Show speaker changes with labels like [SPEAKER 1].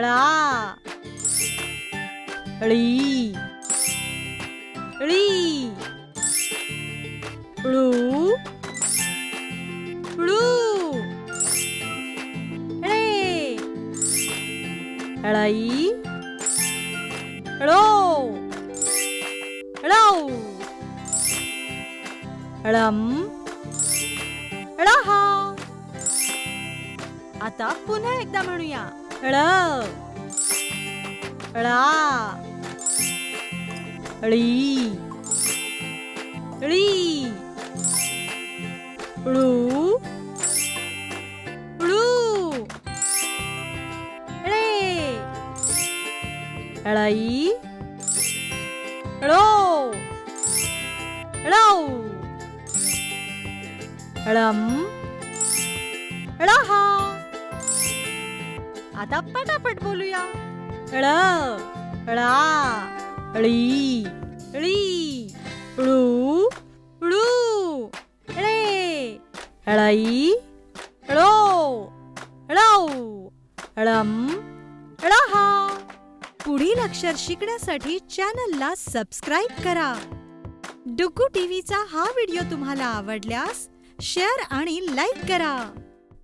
[SPEAKER 1] ळा ळी ळी ळू ळू ळे ळई ळो ळौ ळम ळहा. आता पुन्हा एकदा म्हणूया. ळ ळा ळी ळी ळू ळू ळे ळई ळो ळौ ळम ळहा. आता पटापट बोलूया. ळ ळा ळी ळी ळू ळू ळे ळई ळो ळौ ळम ळहा. पुढील अक्षर शिकण्यासाठी चॅनलला सबस्क्राईब करा. डुग्गू टीव्हीचा हा व्हिडिओ तुम्हाला आवडल्यास शेअर आणि लाईक करा.